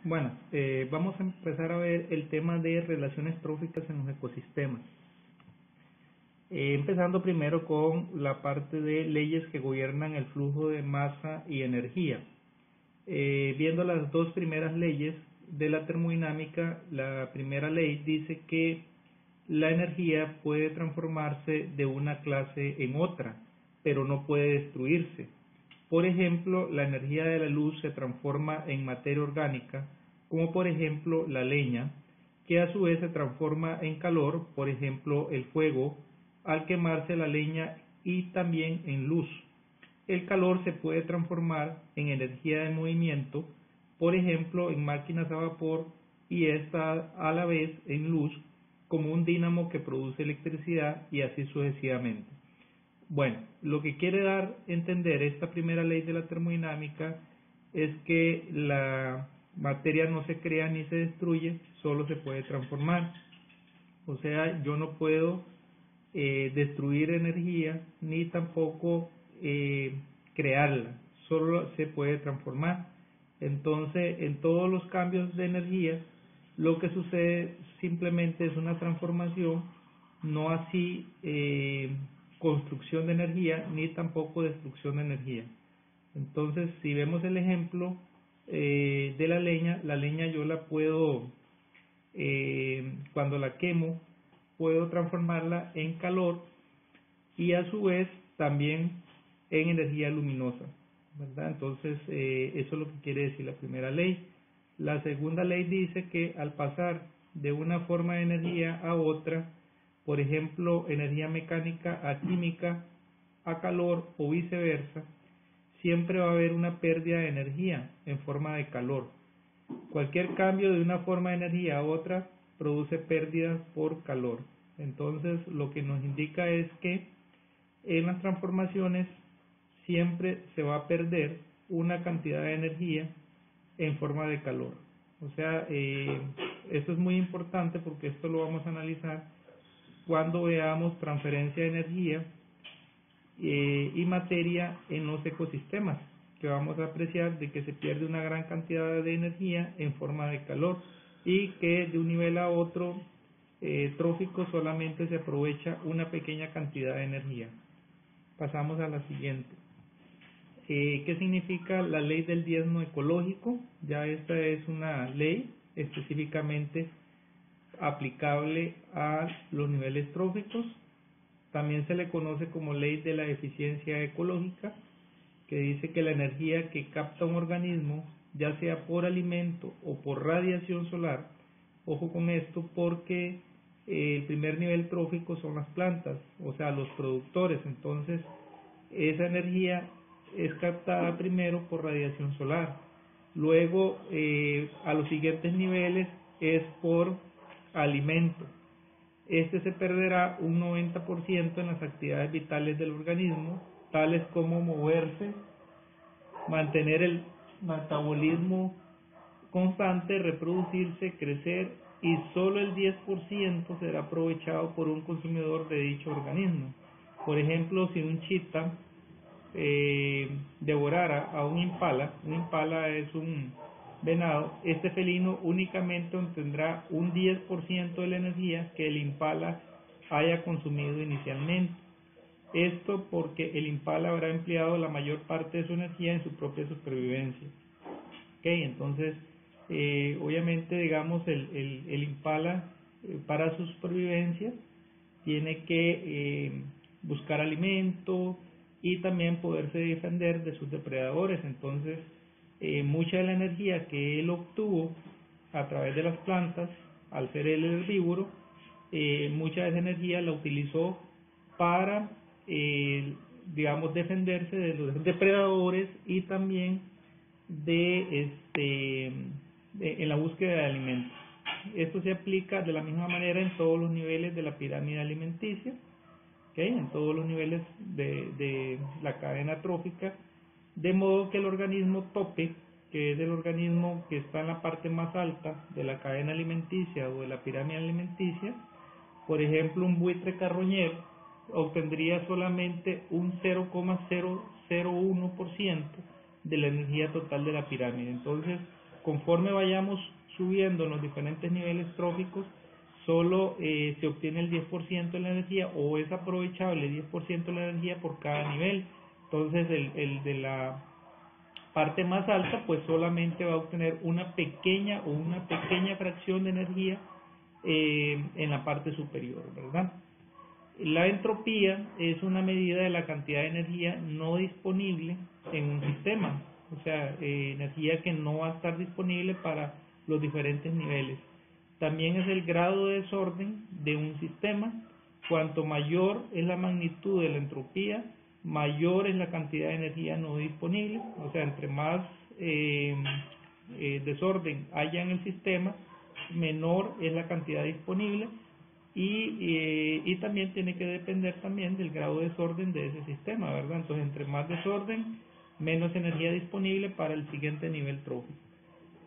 Bueno, vamos a empezar a ver el tema de relaciones tróficas en los ecosistemas. Empezando primero con la parte de leyes que gobiernan el flujo de masa y energía. Viendo las dos primeras leyes de la termodinámica, la primera ley dice que la energía puede transformarse de una clase en otra, pero no puede destruirse. Por ejemplo, la energía de la luz se transforma en materia orgánica, como por ejemplo la leña, que a su vez se transforma en calor, por ejemplo el fuego, al quemarse la leña, y también en luz. El calor se puede transformar en energía de movimiento, por ejemplo en máquinas a vapor, y esta a la vez en luz, como un dínamo que produce electricidad, y así sucesivamente. Bueno, lo que quiere dar a entender esta primera ley de la termodinámica es que la materia no se crea ni se destruye, solo se puede transformar. O sea, yo no puedo destruir energía ni tampoco crearla, solo se puede transformar. Entonces, en todos los cambios de energía, lo que sucede simplemente es una transformación, no así construcción de energía ni tampoco destrucción de energía. Entonces, si vemos el ejemplo de la leña yo la puedo, cuando la quemo, puedo transformarla en calor y a su vez también en energía luminosa, ¿verdad? Entonces, eso es lo que quiere decir la primera ley. La segunda ley dice que al pasar de una forma de energía a otra, por ejemplo, energía mecánica a química, a calor o viceversa, siempre va a haber una pérdida de energía en forma de calor. Cualquier cambio de una forma de energía a otra produce pérdidas por calor. Entonces, lo que nos indica es que en las transformaciones siempre se va a perder una cantidad de energía en forma de calor. O sea, esto es muy importante porque esto lo vamos a analizar cuando veamos transferencia de energía y materia en los ecosistemas, que vamos a apreciar de que se pierde una gran cantidad de energía en forma de calor y que de un nivel a otro trófico solamente se aprovecha una pequeña cantidad de energía. Pasamos a la siguiente. ¿Qué significa la ley del diezmo ecológico? Ya esta es una ley específicamente aplicable a los niveles tróficos. También se le conoce como ley de la eficiencia ecológica, que dice que la energía que capta un organismo, ya sea por alimento o por radiación solar, ojo con esto porque el primer nivel trófico son las plantas, o sea, los productores. Entonces, esa energía es captada primero por radiación solar. Luego, a los siguientes niveles es por alimento. Este se perderá un 90% en las actividades vitales del organismo, tales como moverse, mantener el metabolismo constante, reproducirse, crecer, y solo el 10% será aprovechado por un consumidor de dicho organismo. Por ejemplo, si un chita devorara a un impala es un venado, este felino únicamente obtendrá un 10% de la energía que el impala haya consumido inicialmente. Esto porque el impala habrá empleado la mayor parte de su energía en su propia supervivencia. Entonces, obviamente, digamos, el impala para su supervivencia tiene que buscar alimento y también poderse defender de sus depredadores. Entonces, mucha de la energía que él obtuvo a través de las plantas, al ser el herbívoro, mucha de esa energía la utilizó para, digamos, defenderse de los depredadores y también en la búsqueda de alimentos. Esto se aplica de la misma manera en todos los niveles de la pirámide alimenticia, en todos los niveles de la cadena trófica, de modo que el organismo tope, que es el organismo que está en la parte más alta de la cadena alimenticia o de la pirámide alimenticia, por ejemplo un buitre carroñero, obtendría solamente un 0,001% de la energía total de la pirámide. Entonces, conforme vayamos subiendo en los diferentes niveles tróficos, solo se obtiene el 10% de la energía, o es aprovechable el 10% de la energía por cada nivel. Entonces el de la parte más alta pues solamente va a obtener una pequeña fracción de energía en la parte superior, ¿verdad? La entropía es una medida de la cantidad de energía no disponible en un sistema, o sea, energía que no va a estar disponible para los diferentes niveles. También es el grado de desorden de un sistema. Cuanto mayor es la magnitud de la entropía, mayor es la cantidad de energía no disponible. O sea, entre más desorden haya en el sistema, menor es la cantidad disponible, y también tiene que depender también del grado de desorden de ese sistema, ¿verdad? Entonces, entre más desorden, menos energía disponible para el siguiente nivel trófico.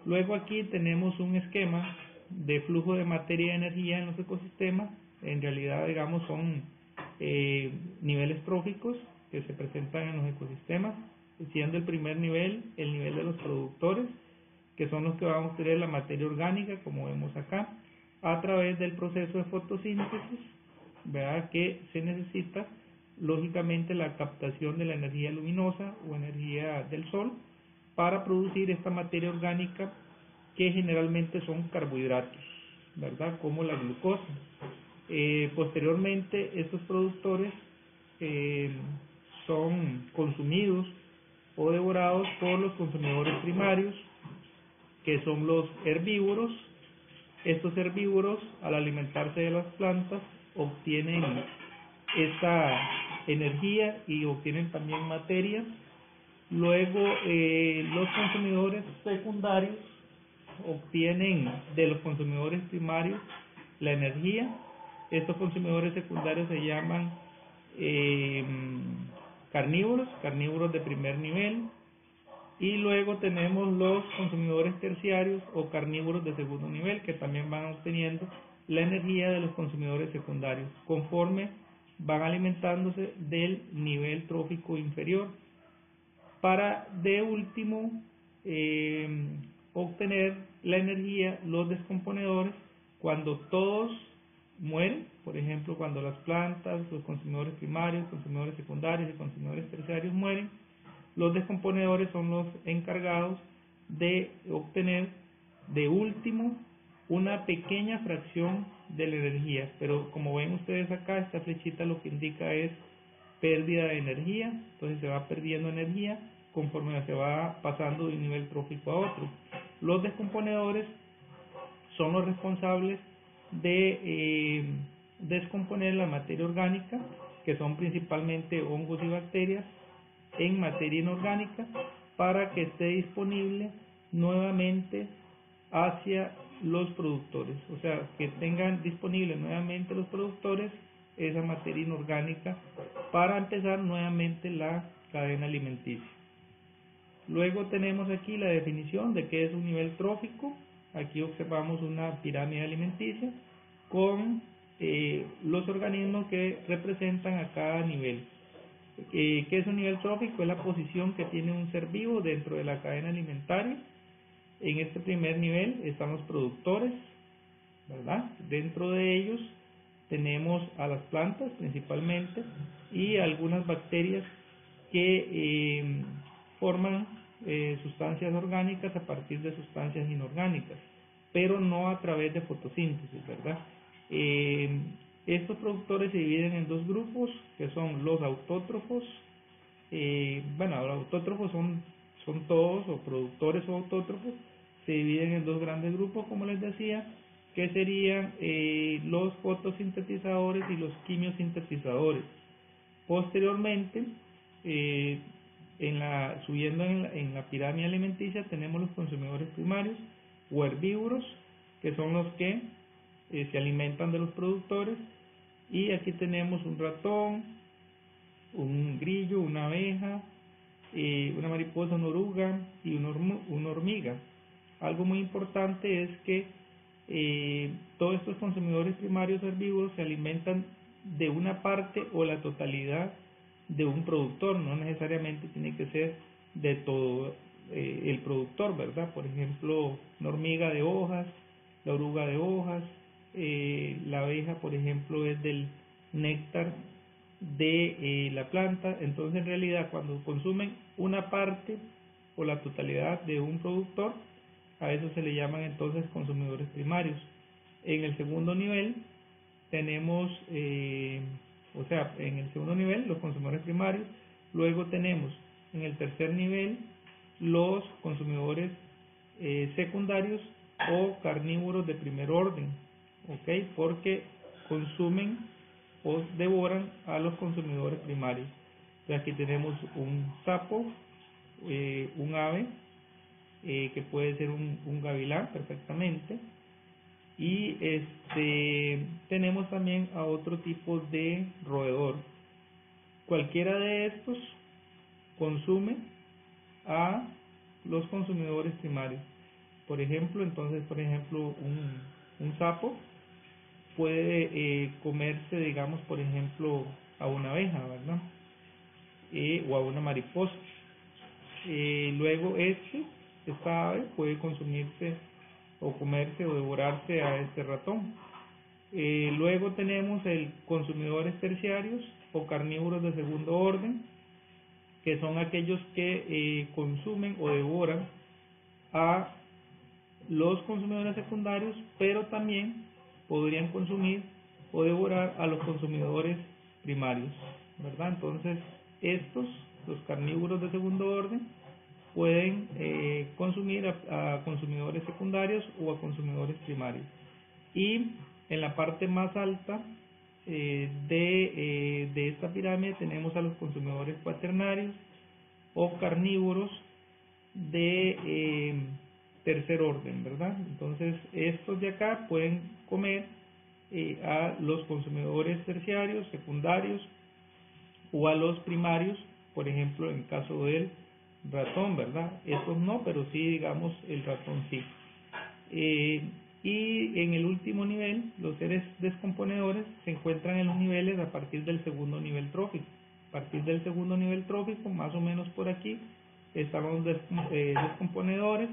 Luego aquí tenemos un esquema de flujo de materia y energía en los ecosistemas. En realidad, digamos, son niveles tróficos que se presentan en los ecosistemas, siendo el primer nivel el nivel de los productores, que son los que van a obtener la materia orgánica, como vemos acá, a través del proceso de fotosíntesis, ¿verdad? Que se necesita, lógicamente, la captación de la energía luminosa o energía del sol para producir esta materia orgánica, que generalmente son carbohidratos, ¿verdad? Como la glucosa. Posteriormente, estos productores son consumidos o devorados por los consumidores primarios, que son los herbívoros. Estos herbívoros, al alimentarse de las plantas, obtienen esta energía y obtienen también materia. Luego, los consumidores secundarios obtienen de los consumidores primarios la energía. Estos consumidores secundarios se llaman carnívoros de primer nivel. Y luego tenemos los consumidores terciarios o carnívoros de segundo nivel, que también van obteniendo la energía de los consumidores secundarios conforme van alimentándose del nivel trófico inferior, para de último obtener la energía los descomponedores cuando todos mueren. Por ejemplo, cuando las plantas, los consumidores primarios, consumidores secundarios y consumidores terciarios mueren, los descomponedores son los encargados de obtener de último una pequeña fracción de la energía. Pero como ven ustedes acá, esta flechita lo que indica es pérdida de energía. Entonces se va perdiendo energía conforme se va pasando de un nivel trófico a otro. Los descomponedores son los responsables de descomponer la materia orgánica, que son principalmente hongos y bacterias, en materia inorgánica, para que esté disponible nuevamente hacia los productores. O sea, que tengan disponible nuevamente los productores esa materia inorgánica para empezar nuevamente la cadena alimenticia. Luego tenemos aquí la definición de qué es un nivel trófico. Aquí observamos una pirámide alimenticia con los organismos que representan a cada nivel. ¿Qué es un nivel trófico? Es la posición que tiene un ser vivo dentro de la cadena alimentaria. En este primer nivel están los productores, ¿verdad? Dentro de ellos tenemos a las plantas principalmente y algunas bacterias que forman sustancias orgánicas a partir de sustancias inorgánicas, pero no a través de fotosíntesis, ¿verdad? Estos productores se dividen en dos grupos, que son los autótrofos. Los autótrofos son todos, o productores o autótrofos, se dividen en dos grandes grupos, como les decía, que serían los fotosintetizadores y los quimiosintetizadores. Posteriormente, subiendo en la pirámide alimenticia, tenemos los consumidores primarios o herbívoros, que son los que se alimentan de los productores, y aquí tenemos un ratón, un grillo, una abeja, una mariposa, una oruga y una hormiga. Algo muy importante es que todos estos consumidores primarios herbívoros se alimentan de una parte o la totalidad de un productor, no necesariamente tiene que ser de todo el productor, ¿verdad? Por ejemplo, la hormiga de hojas, la oruga de hojas, la abeja, por ejemplo, es del néctar de la planta. Entonces, en realidad, cuando consumen una parte o la totalidad de un productor, a eso se le llaman entonces consumidores primarios. En el segundo nivel tenemos, en el segundo nivel los consumidores primarios, luego tenemos en el tercer nivel los consumidores secundarios o carnívoros de primer orden, ¿ok? Porque consumen o devoran a los consumidores primarios. Entonces aquí tenemos un sapo, un ave, que puede ser un gavilán perfectamente, y tenemos también a otro tipo de roedor. Cualquiera de estos consume a los consumidores primarios. Por ejemplo, un sapo puede comerse, digamos, por ejemplo, a una abeja, ¿verdad? O a una mariposa. Luego esta ave puede consumirse o comerse o devorarse a este ratón. Luego tenemos el consumidores terciarios o carnívoros de segundo orden, que son aquellos que consumen o devoran a los consumidores secundarios, pero también podrían consumir o devorar a los consumidores primarios, ¿verdad? Entonces, los carnívoros de segundo orden, pueden consumir a consumidores secundarios o a consumidores primarios. Y en la parte más alta de esta pirámide tenemos a los consumidores cuaternarios o carnívoros de tercer orden, ¿verdad? Entonces estos de acá pueden comer a los consumidores terciarios, secundarios o a los primarios, por ejemplo en caso del ratón, ¿verdad? Estos no, pero sí, digamos, el ratón sí. Y en el último nivel, los seres descomponedores se encuentran en los niveles a partir del segundo nivel trófico. A partir del segundo nivel trófico, más o menos por aquí, están los descomponedores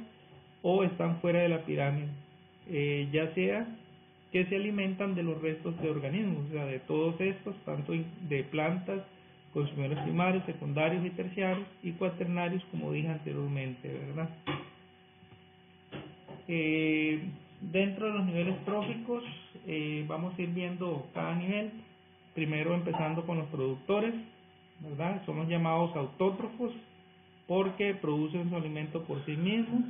o están fuera de la pirámide, ya sea que se alimentan de los restos de organismos, o sea, de todos estos, tanto de plantas, consumidores primarios, secundarios y terciarios, y cuaternarios, como dije anteriormente, ¿verdad? Dentro de los niveles tróficos, vamos a ir viendo cada nivel, primero empezando con los productores, ¿verdad? Son los llamados autótrofos, porque producen su alimento por sí mismos,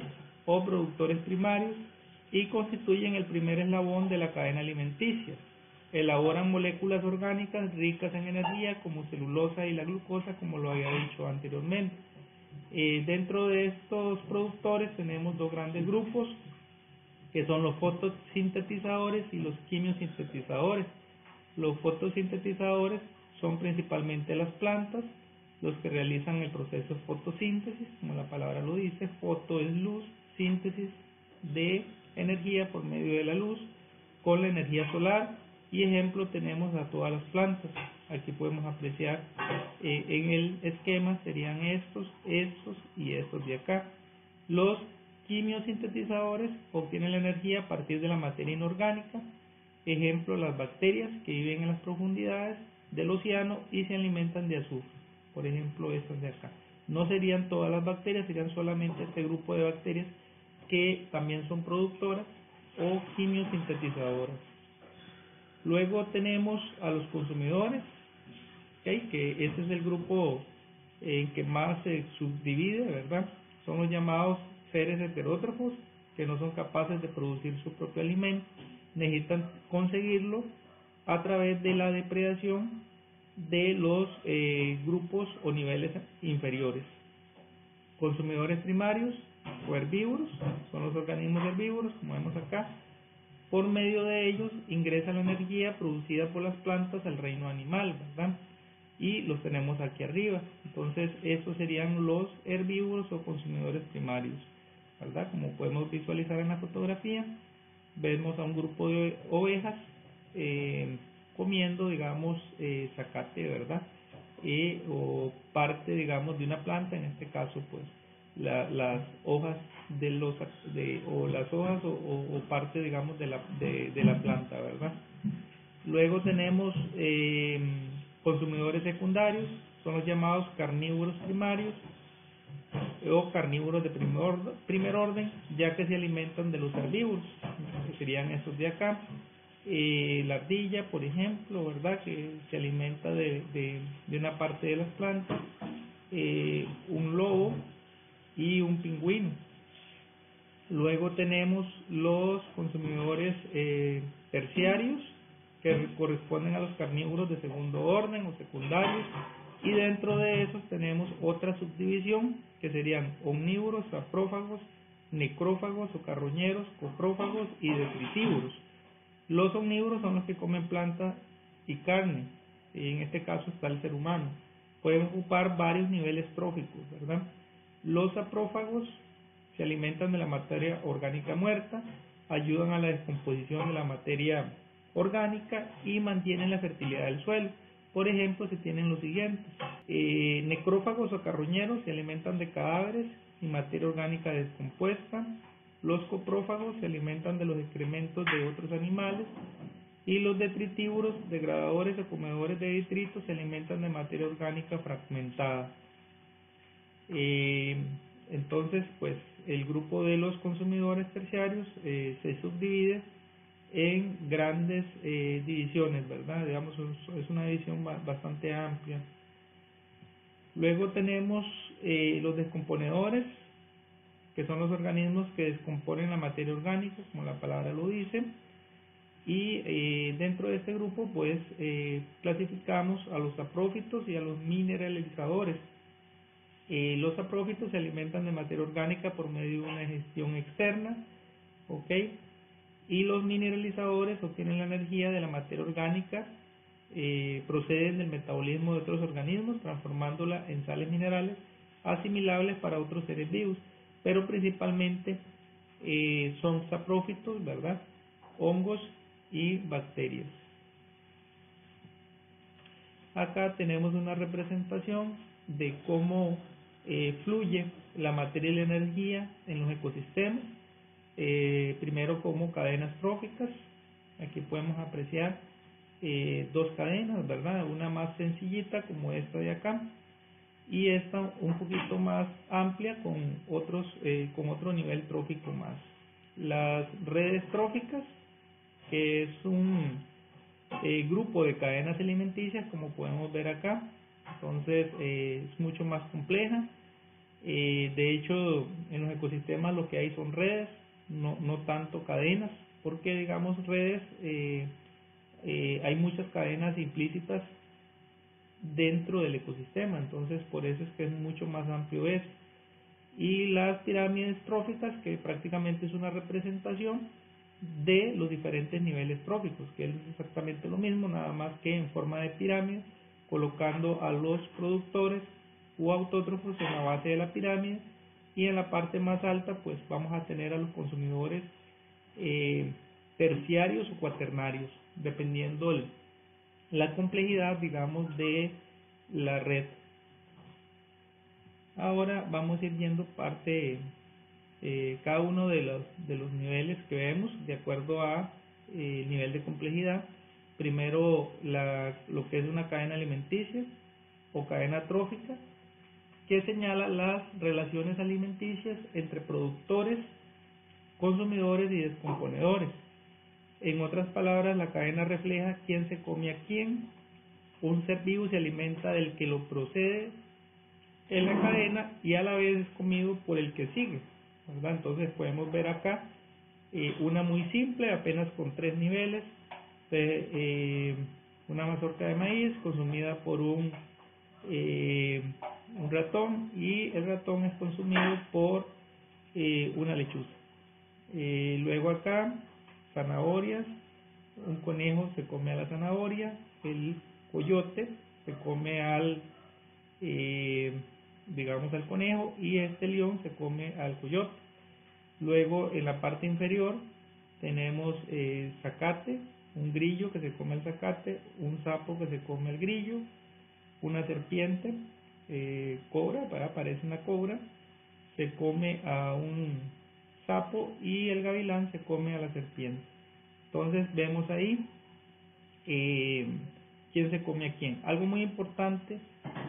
o productores primarios, y constituyen el primer eslabón de la cadena alimenticia. Elaboran moléculas orgánicas ricas en energía como celulosa y la glucosa, como lo había dicho anteriormente. Dentro de estos productores tenemos dos grandes grupos, que son los fotosintetizadores y los quimiosintetizadores. Los fotosintetizadores son principalmente las plantas, los que realizan el proceso de fotosíntesis, como la palabra lo dice. Foto es luz, síntesis de energía por medio de la luz con la energía solar, y ejemplo tenemos a todas las plantas. Aquí podemos apreciar en el esquema, serían estos y estos de acá. Los quimiosintetizadores obtienen la energía a partir de la materia inorgánica, ejemplo las bacterias que viven en las profundidades del océano y se alimentan de azufre, por ejemplo estas de acá. No serían todas las bacterias, serían solamente este grupo de bacterias que también son productoras o quimiosintetizadoras. Luego tenemos a los consumidores, ¿okay? Que este es el grupo en que más se subdivide, ¿verdad? Son los llamados seres heterótrofos, que no son capaces de producir su propio alimento, necesitan conseguirlo a través de la depredación de los grupos o niveles inferiores. Consumidores primarios o herbívoros, son los organismos herbívoros, como vemos acá. Por medio de ellos ingresa la energía producida por las plantas al reino animal, ¿verdad? Y los tenemos aquí arriba. Entonces estos serían los herbívoros o consumidores primarios, ¿verdad? Como podemos visualizar en la fotografía, vemos a un grupo de ovejas comiendo, digamos, zacate, ¿verdad? O parte, digamos, de una planta, en este caso pues las hojas o las hojas o parte, digamos, de la planta, ¿verdad? Luego tenemos consumidores secundarios, son los llamados carnívoros primarios o carnívoros de primer orden, ya que se alimentan de los herbívoros, que serían estos de acá. La ardilla, por ejemplo, ¿verdad?, que se alimenta de una parte de las plantas, un lobo y un pingüino. Luego tenemos los consumidores terciarios, que corresponden a los carnívoros de segundo orden o secundarios, y dentro de esos tenemos otra subdivisión que serían omnívoros, saprófagos, necrófagos o carroñeros, coprófagos y detritívoros. Los omnívoros son los que comen plantas y carne, y en este caso está el ser humano. Pueden ocupar varios niveles tróficos, ¿verdad? Los saprófagos se alimentan de la materia orgánica muerta, ayudan a la descomposición de la materia orgánica y mantienen la fertilidad del suelo. Por ejemplo, se tienen los siguientes: necrófagos o carroñeros se alimentan de cadáveres y materia orgánica descompuesta. Los coprófagos se alimentan de los excrementos de otros animales, y los detritívoros, degradadores o comedores de detritos, se alimentan de materia orgánica fragmentada. Entonces, pues el grupo de los consumidores terciarios se subdivide en grandes divisiones, ¿verdad? Digamos, es una división bastante amplia. Luego tenemos los descomponedores, que son los organismos que descomponen la materia orgánica, como la palabra lo dice, y dentro de este grupo pues clasificamos a los saprófitos y a los mineralizadores. Los saprófitos se alimentan de materia orgánica por medio de una digestión externa, ¿ok? Y los mineralizadores obtienen la energía de la materia orgánica, proceden del metabolismo de otros organismos, transformándola en sales minerales asimilables para otros seres vivos, pero principalmente son saprófitos, ¿verdad?, hongos y bacterias. Acá tenemos una representación de cómo fluye la materia y la energía en los ecosistemas. Primero como cadenas tróficas. Aquí podemos apreciar dos cadenas, ¿verdad? Una más sencillita como esta de acá, y esta un poquito más amplia con otro nivel trófico más. Las redes tróficas, que es un grupo de cadenas alimenticias, como podemos ver acá. Entonces es mucho más compleja. De hecho, en los ecosistemas lo que hay son redes, no tanto cadenas, porque digamos redes, hay muchas cadenas implícitas dentro del ecosistema, entonces por eso es que es mucho más amplio eso. Y las pirámides tróficas, que prácticamente es una representación de los diferentes niveles tróficos, que es exactamente lo mismo, nada más que en forma de pirámide, colocando a los productores u autótrofos en la base de la pirámide, y en la parte más alta pues vamos a tener a los consumidores terciarios o cuaternarios, dependiendo la complejidad, digamos, de la red. Ahora vamos a ir viendo cada uno de los niveles que vemos de acuerdo a el nivel de complejidad. Primero lo que es una cadena alimenticia o cadena trófica, que señala las relaciones alimenticias entre productores, consumidores y descomponedores. En otras palabras, la cadena refleja quién se come a quién. Un ser vivo se alimenta del que lo procede en la cadena y a la vez es comido por el que sigue, ¿verdad? Entonces podemos ver acá una muy simple, apenas con 3 niveles. Una mazorca de maíz consumida por un ratón, y el ratón es consumido por una lechuza. Luego acá, zanahorias, un conejo se come a la zanahoria, el coyote se come digamos al conejo, y este león se come al coyote. Luego en la parte inferior tenemos zacate, un grillo que se come al zacate, un sapo que se come al grillo, una serpiente, cobra, parece una cobra, se come a un sapo y el gavilán se come a la serpiente. Entonces vemos ahí quién se come a quién. Algo muy importante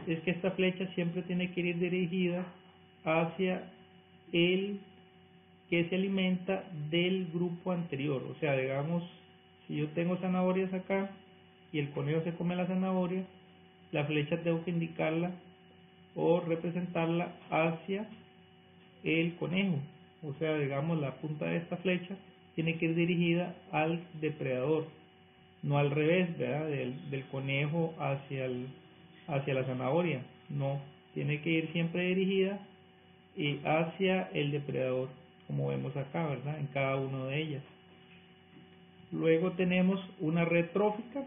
es que esta flecha siempre tiene que ir dirigida hacia el que se alimenta del grupo anterior. O sea, digamos, si yo tengo zanahorias acá y el conejo se come la zanahoria, la flecha tengo que indicarla o representarla hacia el conejo. O sea, digamos, la punta de esta flecha tiene que ir dirigida al depredador, no al revés, ¿verdad? Del conejo hacia la zanahoria. No, tiene que ir siempre dirigida hacia el depredador, como vemos acá, ¿verdad? En cada una de ellas. Luego tenemos una red trófica.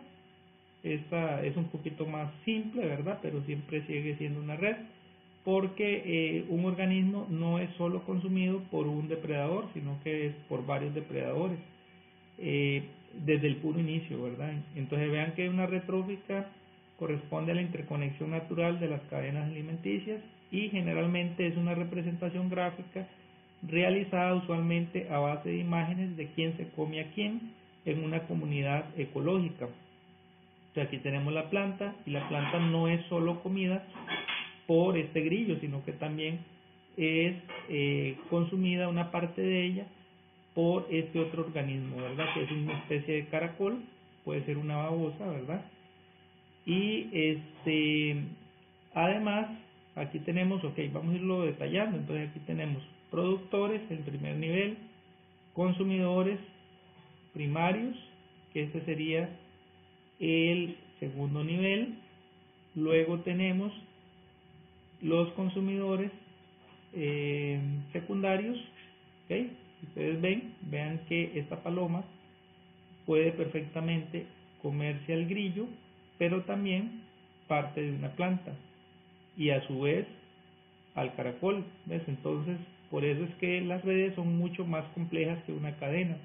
Esta es un poquito más simple, ¿verdad? Pero siempre sigue siendo una red, porque un organismo no es solo consumido por un depredador, sino que es por varios depredadores desde el puro inicio, ¿verdad? Entonces vean que una red trófica corresponde a la interconexión natural de las cadenas alimenticias y generalmente es una representación gráfica realizada usualmente a base de imágenes de quién se come a quién en una comunidad ecológica. Entonces aquí tenemos la planta, y la planta no es solo comida por este grillo, sino que también es consumida una parte de ella por este otro organismo, ¿verdad? Que es una especie de caracol, puede ser una babosa, ¿verdad? Y además, aquí tenemos, ok, vamos a irlo detallando. Entonces aquí tenemos productores en primer nivel, consumidores primarios, que este sería el segundo nivel. Luego tenemos los consumidores secundarios, ¿ok? Ustedes vean que esta paloma puede perfectamente comerse al grillo, pero también parte de una planta y a su vez al caracol, ¿ves? Entonces, por eso es que las redes son mucho más complejas que una cadena.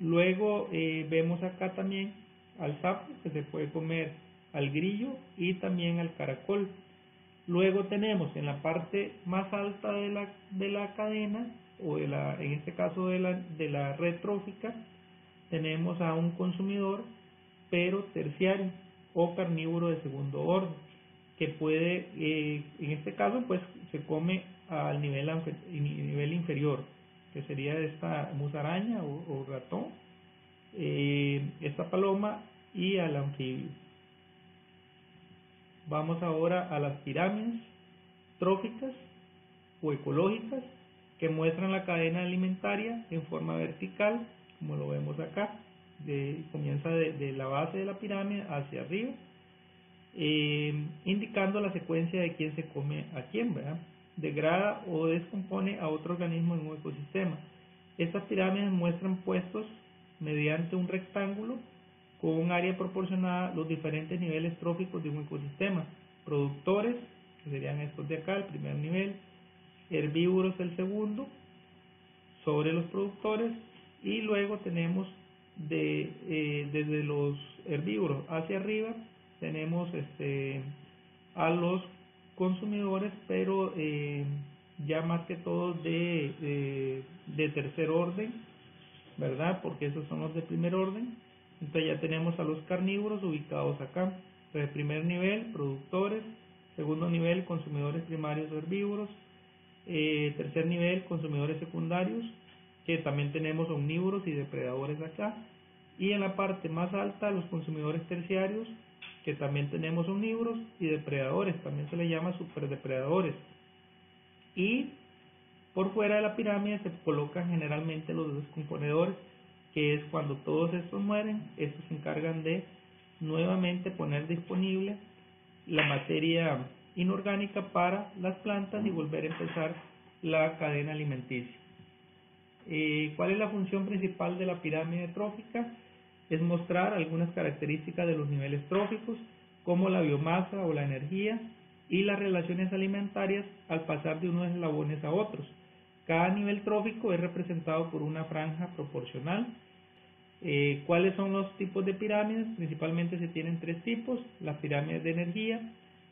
Luego vemos acá también al sapo, que se puede comer al grillo y también al caracol. Luego tenemos en la parte más alta de la cadena, o en este caso de la red trófica, tenemos a un consumidor, pero terciario o carnívoro de segundo orden, que puede, en este caso, pues se come al nivel inferior, que sería esta musaraña o ratón, esta paloma y al anfibio. Vamos ahora a las pirámides tróficas o ecológicas, que muestran la cadena alimentaria en forma vertical, como lo vemos acá. Comienza de la base de la pirámide hacia arriba, indicando la secuencia de quién se come a quién, ¿verdad? Degrada o descompone a otro organismo en un ecosistema. Estas pirámides muestran puestos mediante un rectángulo con un área proporcionada a los diferentes niveles tróficos de un ecosistema. Productores, que serían estos de acá, el primer nivel; herbívoros, el segundo, sobre los productores; y luego tenemos desde los herbívoros hacia arriba tenemos a los consumidores, pero ya más que todo de tercer orden, ¿verdad? Porque esos son los de primer orden. Entonces ya tenemos a los carnívoros ubicados acá. Entonces, primer nivel, productores; segundo nivel, consumidores primarios o herbívoros; tercer nivel, consumidores secundarios, que también tenemos omnívoros y depredadores acá; y en la parte más alta, los consumidores terciarios, que también tenemos omnívoros y depredadores, también se les llama superdepredadores. Y por fuera de la pirámide se colocan generalmente los descomponedores, que es cuando todos estos mueren, estos se encargan de nuevamente poner disponible la materia inorgánica para las plantas y volver a empezar la cadena alimenticia. ¿Cuál es la función principal de la pirámide trófica? Es mostrar algunas características de los niveles tróficos, como la biomasa o la energía y las relaciones alimentarias al pasar de unos eslabones a otros. Cada nivel trófico es representado por una franja proporcional. ¿Cuáles son los tipos de pirámides? Principalmente se tienen tres tipos: las pirámides de energía,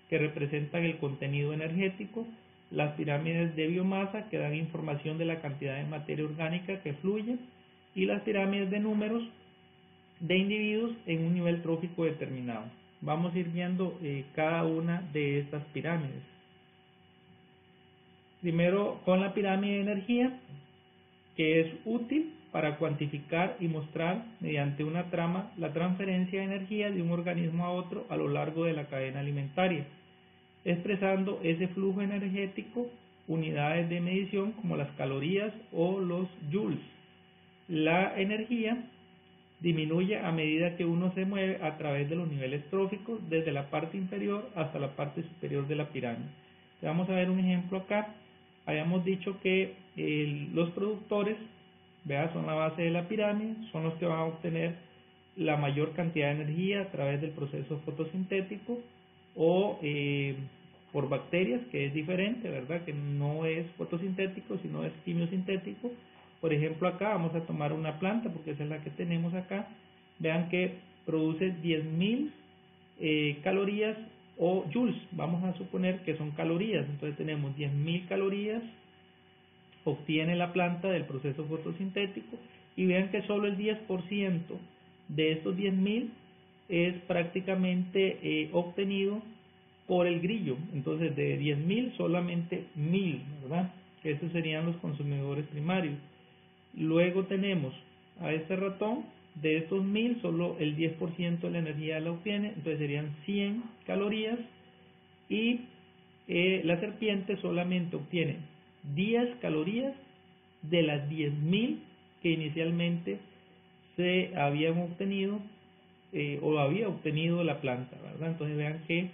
que representan el contenido energético; las pirámides de biomasa, que dan información de la cantidad de materia orgánica que fluye, y las pirámides de números de individuos en un nivel trófico determinado. Vamos a ir viendo cada una de estas pirámides. Primero con la pirámide de energía, que es útil para cuantificar y mostrar mediante una trama la transferencia de energía de un organismo a otro a lo largo de la cadena alimentaria, expresando ese flujo energético, unidades de medición como las calorías o los joules. La energía disminuye a medida que uno se mueve a través de los niveles tróficos, desde la parte inferior hasta la parte superior de la pirámide. Vamos a ver un ejemplo acá. Habíamos dicho que los productores, son la base de la pirámide, son los que van a obtener la mayor cantidad de energía a través del proceso fotosintético o por bacterias, que es diferente, ¿verdad? Que no es fotosintético, sino es quimiosintético. Por ejemplo, acá vamos a tomar una planta, porque esa es la que tenemos acá. Vean que produce 10.000 calorías o joules, vamos a suponer que son calorías. Entonces tenemos 10.000 calorías, obtiene la planta del proceso fotosintético, y vean que solo el 10% de estos 10.000 es prácticamente obtenido por el grillo. Entonces de 10.000 solamente 1.000, ¿verdad? Que esos serían los consumidores primarios. Luego tenemos a este ratón, de estos 1.000 solo el 10% de la energía la obtiene, entonces serían 100 calorías, y la serpiente solamente obtiene 10 calorías de las 10.000 que inicialmente se habían obtenido o había obtenido la planta, ¿verdad? Entonces vean que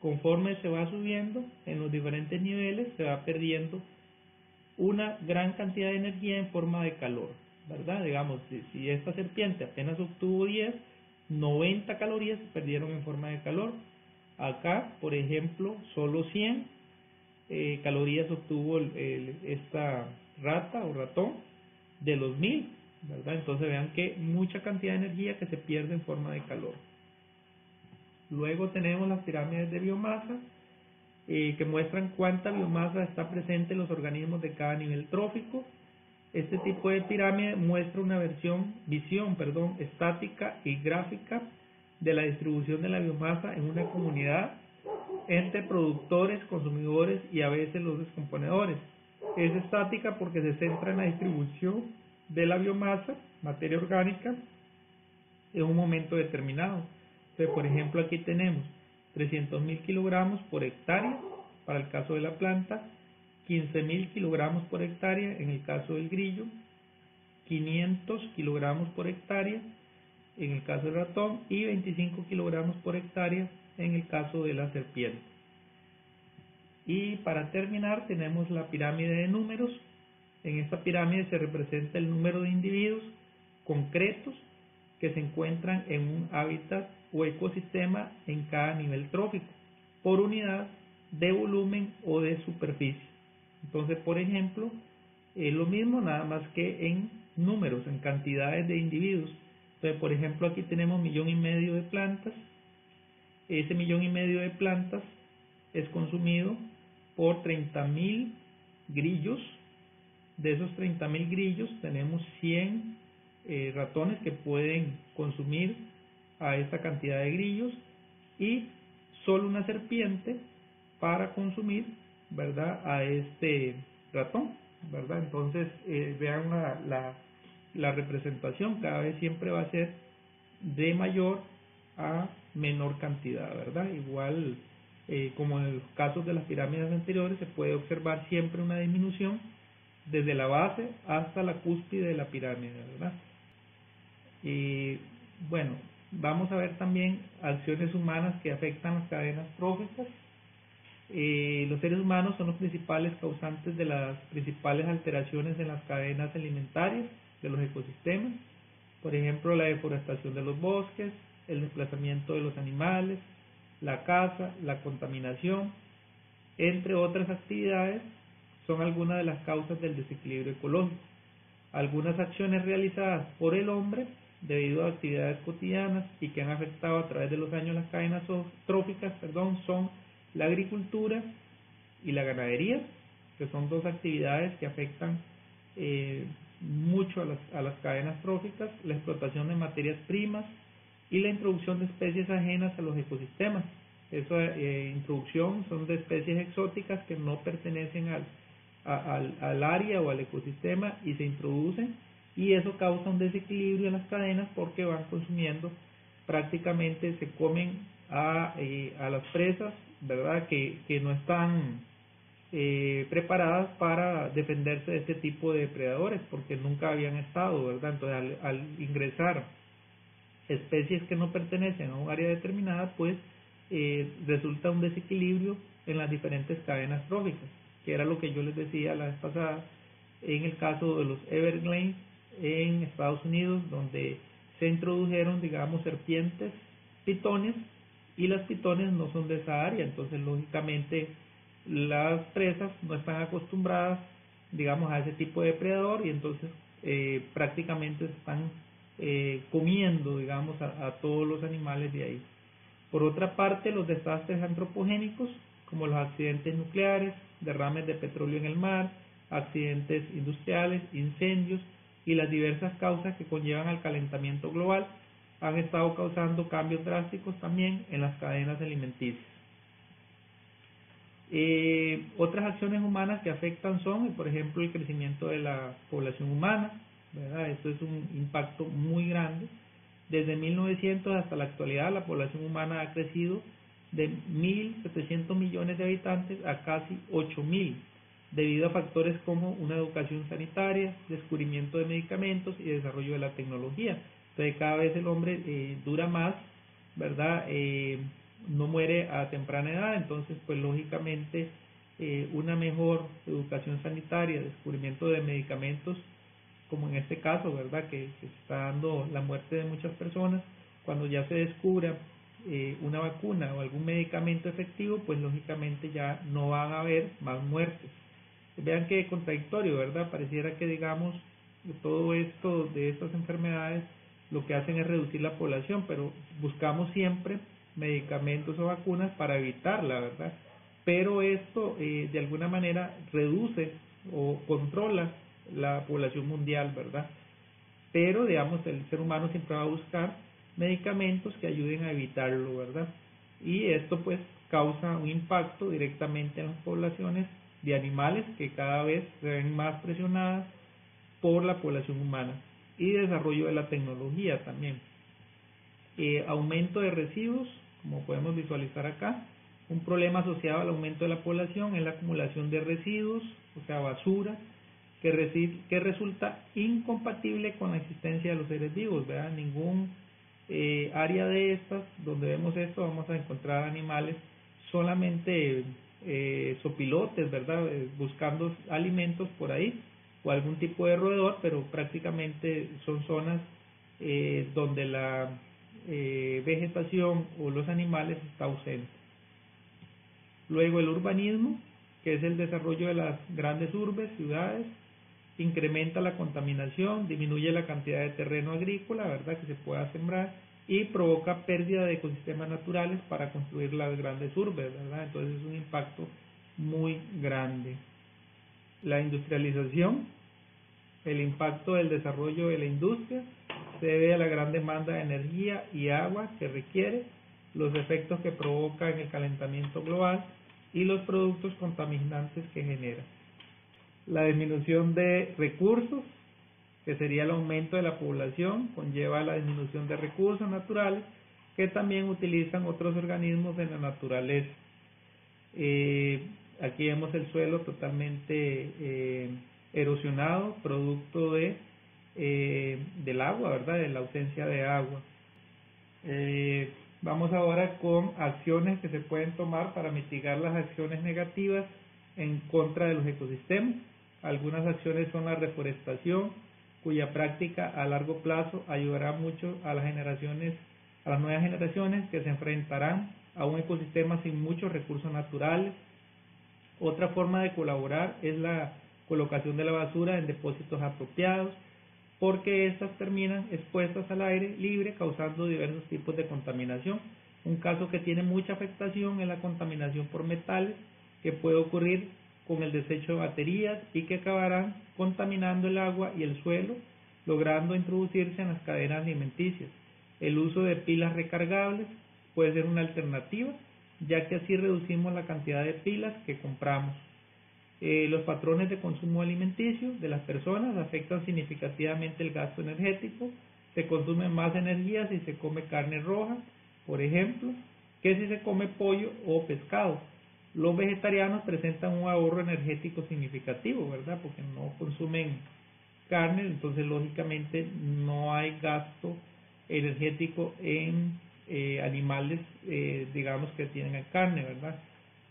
conforme se va subiendo en los diferentes niveles, se va perdiendo una gran cantidad de energía en forma de calor, ¿verdad? Digamos, si esta serpiente apenas obtuvo 10, 90 calorías se perdieron en forma de calor. Acá, por ejemplo, solo 100 calorías obtuvo esta rata o ratón de los 1.000, ¿verdad? Entonces vean que mucha cantidad de energía que se pierde en forma de calor. Luego tenemos las pirámides de biomasa, que muestran cuánta biomasa está presente en los organismos de cada nivel trófico. Este tipo de pirámide muestra una visión estática y gráfica de la distribución de la biomasa en una comunidad entre productores, consumidores y a veces los descomponedores. Es estática porque se centra en la distribución de la biomasa, materia orgánica, en un momento determinado. Entonces, por ejemplo, aquí tenemos 300.000 kilogramos por hectárea para el caso de la planta, 15.000 kilogramos por hectárea en el caso del grillo, 500 kilogramos por hectárea en el caso del ratón y 25 kilogramos por hectárea en el caso de la serpiente. Y para terminar tenemos la pirámide de números. En esta pirámide se representa el número de individuos concretos que se encuentran en un hábitat o ecosistema en cada nivel trófico, por unidad de volumen o de superficie. Entonces, por ejemplo, es lo mismo, nada más que en números, en cantidades de individuos. Entonces, por ejemplo, aquí tenemos 1,5 millones de plantas. Ese 1,5 millones de plantas es consumido por 30.000 grillos. De esos 30.000 grillos tenemos 100 ratones que pueden consumir a esta cantidad de grillos, y solo una serpiente para consumir, ¿verdad?, a este ratón, ¿verdad? Entonces vean la representación, cada vez siempre va a ser de mayor a menor cantidad, ¿verdad? Igual como en los casos de las pirámides anteriores, se puede observar siempre una disminución desde la base hasta la cúspide de la pirámide, ¿verdad? Y bueno, vamos a ver también acciones humanas que afectan las cadenas tróficas. Los seres humanos son los principales causantes de las principales alteraciones en las cadenas alimentarias de los ecosistemas. Por ejemplo, la deforestación de los bosques, el desplazamiento de los animales, la caza, la contaminación, entre otras actividades, son algunas de las causas del desequilibrio ecológico. Algunas acciones realizadas por el hombre debido a actividades cotidianas y que han afectado a través de los años las cadenas tróficas, son la agricultura y la ganadería, que son dos actividades que afectan mucho a las cadenas tróficas: la explotación de materias primas y la introducción de especies ajenas a los ecosistemas. Esa introducción son de especies exóticas que no pertenecen al área o al ecosistema y se introducen, y eso causa un desequilibrio en las cadenas porque van consumiendo, prácticamente se comen a las presas, ¿verdad? Que no están preparadas para defenderse de este tipo de depredadores porque nunca habían estado, ¿verdad? Entonces al ingresar especies que no pertenecen a un área determinada, pues resulta un desequilibrio en las diferentes cadenas tróficas, que era lo que yo les decía la vez pasada en el caso de los Everglades en Estados Unidos, donde se introdujeron, digamos, serpientes pitones, y las pitones no son de esa área, entonces lógicamente las presas no están acostumbradas, digamos, a ese tipo de depredador, y entonces prácticamente están comiendo, digamos, a todos los animales de ahí. Por otra parte, los desastres antropogénicos, como los accidentes nucleares, derrames de petróleo en el mar, accidentes industriales, incendios y las diversas causas que conllevan al calentamiento global, han estado causando cambios drásticos también en las cadenas alimenticias. Otras acciones humanas que afectan son, por ejemplo, el crecimiento de la población humana, ¿verdad? Esto es un impacto muy grande. Desde 1900 hasta la actualidad, la población humana ha crecido de 1.700 millones de habitantes a casi 8.000, debido a factores como una educación sanitaria, descubrimiento de medicamentos y desarrollo de la tecnología. Entonces cada vez el hombre dura más, ¿verdad? No muere a temprana edad, entonces pues lógicamente una mejor educación sanitaria, descubrimiento de medicamentos, como en este caso, ¿verdad? Que se está dando la muerte de muchas personas, cuando ya se descubra una vacuna o algún medicamento efectivo, pues lógicamente ya no van a haber más muertes. Vean qué contradictorio, ¿verdad? Pareciera que, digamos, todo esto de estas enfermedades lo que hacen es reducir la población, pero buscamos siempre medicamentos o vacunas para evitarla, ¿verdad? Pero esto de alguna manera reduce o controla la población mundial, ¿verdad? Pero, digamos, el ser humano siempre va a buscar medicamentos que ayuden a evitarlo, ¿verdad? Y esto pues causa un impacto directamente en las poblaciones de animales que cada vez se ven más presionadas por la población humana, y desarrollo de la tecnología también. Aumento de residuos, como podemos visualizar acá. Un problema asociado al aumento de la población es la acumulación de residuos, o sea, basura, que resulta incompatible con la existencia de los seres vivos, ¿verdad? Ningún área de estas donde vemos esto vamos a encontrar animales solamente sopilotes, ¿verdad? Buscando alimentos por ahí, o algún tipo de roedor, pero prácticamente son zonas donde la vegetación o los animales está ausente. Luego el urbanismo, que es el desarrollo de las grandes urbes, ciudades, incrementa la contaminación, disminuye la cantidad de terreno agrícola, ¿verdad?, que se pueda sembrar, y provoca pérdida de ecosistemas naturales para construir las grandes urbes, ¿verdad? Entonces es un impacto muy grande. La industrialización, el impacto del desarrollo de la industria se debe a la gran demanda de energía y agua que requiere, los efectos que provoca en el calentamiento global y los productos contaminantes que genera. La disminución de recursos, que sería el aumento de la población, conlleva la disminución de recursos naturales que también utilizan otros organismos en la naturaleza. Aquí vemos el suelo totalmente erosionado, producto del agua, ¿verdad?, de la ausencia de agua. Vamos ahora con acciones que se pueden tomar para mitigar las acciones negativas en contra de los ecosistemas. Algunas acciones son la reforestación, cuya práctica a largo plazo ayudará mucho a las nuevas generaciones que se enfrentarán a un ecosistema sin muchos recursos naturales. Otra forma de colaborar es la colocación de la basura en depósitos apropiados, porque estas terminan expuestas al aire libre, causando diversos tipos de contaminación. Un caso que tiene mucha afectación es la contaminación por metales, que puede ocurrir con el desecho de baterías y que acabarán contaminando el agua y el suelo, logrando introducirse en las cadenas alimenticias. El uso de pilas recargables puede ser una alternativa, ya que así reducimos la cantidad de pilas que compramos. Los patrones de consumo alimenticio de las personas afectan significativamente el gasto energético. Se consume más energía si se come carne roja, por ejemplo, que si se come pollo o pescado. Los vegetarianos presentan un ahorro energético significativo, ¿verdad? Porque no consumen carne, entonces lógicamente no hay gasto energético en animales, digamos, que tienen carne, ¿verdad?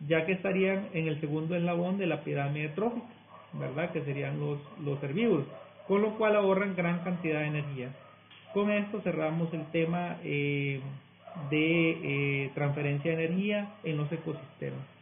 Ya que estarían en el segundo eslabón de la pirámide trófica, ¿verdad? Que serían los herbívoros, con lo cual ahorran gran cantidad de energía. Con esto cerramos el tema de transferencia de energía en los ecosistemas.